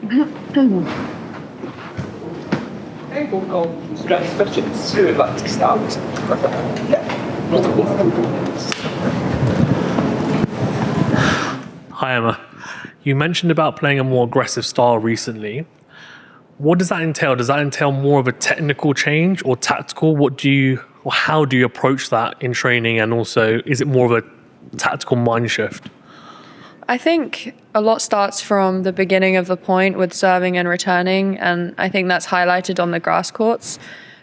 Okay, we'll go straight to questions. Who would like to start? Hi Emma, you mentioned about playing a more aggressive style recently. What does that entail? Does that entail more of a technical change or tactical? How do you approach that in training, and also is it more of a tactical mind shift? I think a lot starts from the beginning of the point with serving and returning, and I think that's highlighted on the grass courts.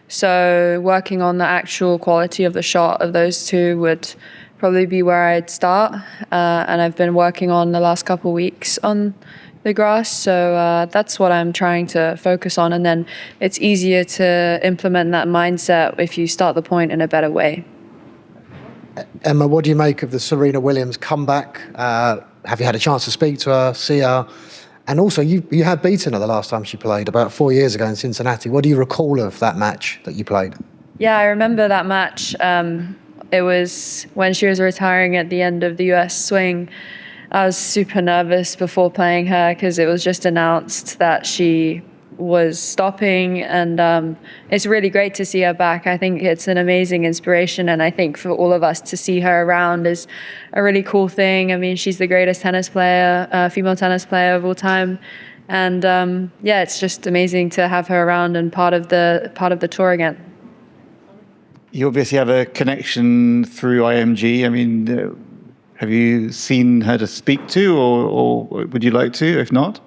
So working on the actual quality of the shot of those two would probably be where I'd start. And I've been working on the last couple of weeks on the grass, so that's what I'm trying to focus on. And then it's easier to implement that mindset if you start the point in a better way. Emma, what do you make of the Serena Williams comeback? Have you had a chance to speak to her, see her? And also, you had beaten her the last time she played, about 4 years ago in Cincinnati. What do you recall of that match that you played? Yeah, I remember that match. It was when she was retiring at the end of the US swing. I was super nervous before playing her because it was just announced that she was stopping, and it's really great to see her back. I think it's an amazing inspiration, and I think for all of us to see her around is a really cool thing. I mean, she's the greatest tennis player, female tennis player of all time, and yeah, it's just amazing to have her around and part of the tour again. You obviously have a connection through IMG. I mean, have you seen her to speak to, or would you like to, if not?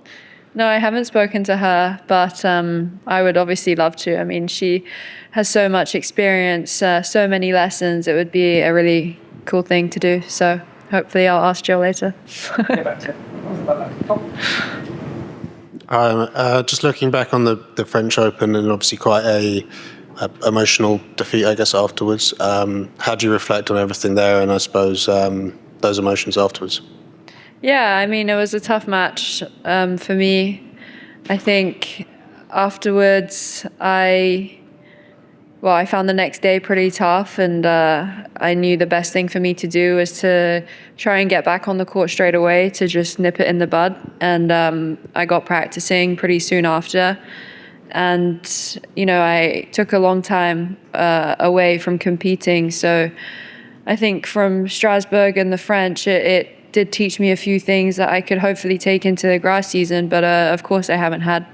No, I haven't spoken to her, but I would obviously love to. I mean, she has so much experience, so many lessons. It would be a really cool thing to do. So hopefully I'll ask Jill later. Just looking back on the French Open, and obviously quite a emotional defeat, I guess, afterwards. How do you reflect on everything there, and I suppose those emotions afterwards? Yeah, I mean, it was a tough match for me. I think afterwards I found the next day pretty tough, and I knew the best thing for me to do was to try and get back on the court straight away, to just nip it in the bud. And I got practicing pretty soon after. And, you know, I took a long time away from competing. So I think from Strasbourg and the French, it did teach me a few things that I could hopefully take into the grass season. But of course I haven't had,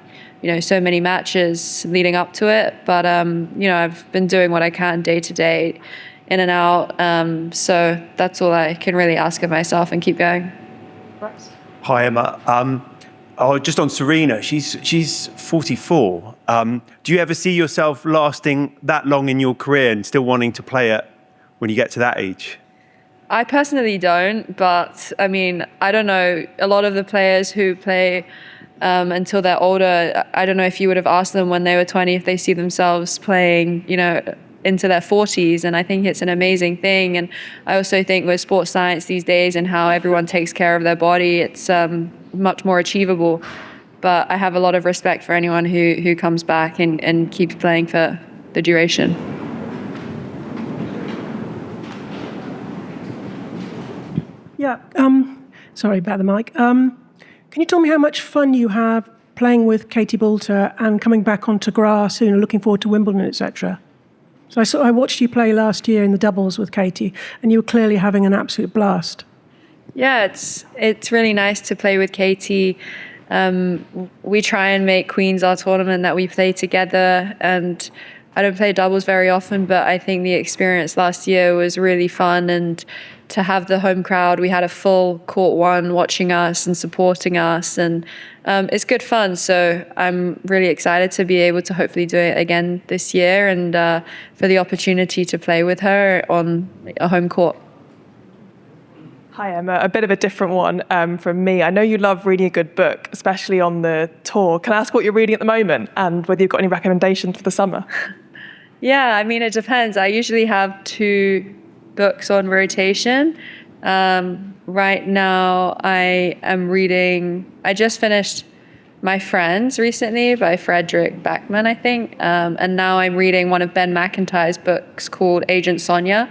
you know, so many matches leading up to it. But, you know, I've been doing what I can day to day, in and out. So that's all I can really ask of myself, and keep going. Hi, Emma. Just on Serena, she's 44. Do you ever see yourself lasting that long in your career and still wanting to play it when you get to that age? I personally don't, but I mean, I don't know. A lot of the players who play until they're older, I don't know if you would have asked them when they were 20 if they see themselves playing, you know, into their 40s. And I think it's an amazing thing. And I also think with sports science these days and how everyone takes care of their body, it's much more achievable. But I have a lot of respect for anyone who comes back and keeps playing for the duration. Yeah, sorry about the mic. Can you tell me how much fun you have playing with Katie Boulter and coming back onto grass soon, looking forward to Wimbledon, etc.? So I watched you play last year in the doubles with Katie, and you were clearly having an absolute blast. Yeah, it's really nice to play with Katie. We try and make Queens our tournament that we play together, and I don't play doubles very often, but I think the experience last year was really fun, and to have the home crowd, we had a full court one watching us and supporting us, and it's good fun. So I'm really excited to be able to hopefully do it again this year, and for the opportunity to play with her on a home court. Hi, Emma. A bit of a different one from me. I know you love reading a good book, especially on the tour. Can I ask what you're reading at the moment, and whether you've got any recommendations for the summer? Yeah, I mean, it depends. I usually have 2 books on rotation. Right now, I am reading, I just finished My Friends recently by Frederick Backman, I think. And now I'm reading one of Ben McIntyre's books called Agent Sonia.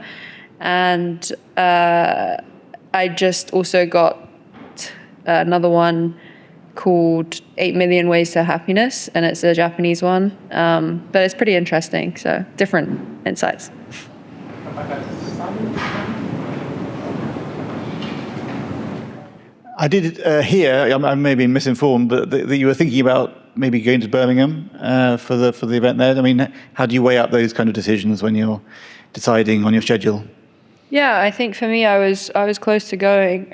And I just also got another one called 8 Million Ways to Happiness, and it's a Japanese one. But it's pretty interesting, so different insights. I did hear, I may be misinformed, but that you were thinking about maybe going to Birmingham for the event there. I mean, how do you weigh up those kind of decisions when you're deciding on your schedule? Yeah, I think for me, I was close to going.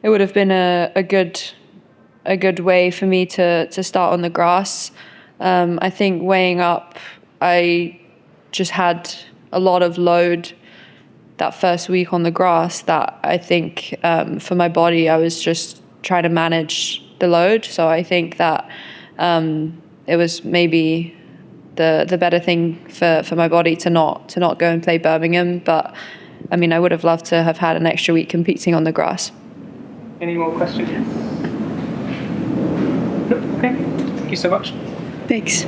It would have been a good way for me to start on the grass. I think weighing up, I just had a lot of load that first week on the grass that I think for my body, I was just trying to manage the load. So I think that it was maybe the better thing for my body to not go and play Birmingham. But I mean, I would have loved to have had an extra week competing on the grass. Any more questions? No? Okay. Thank you so much. Thanks.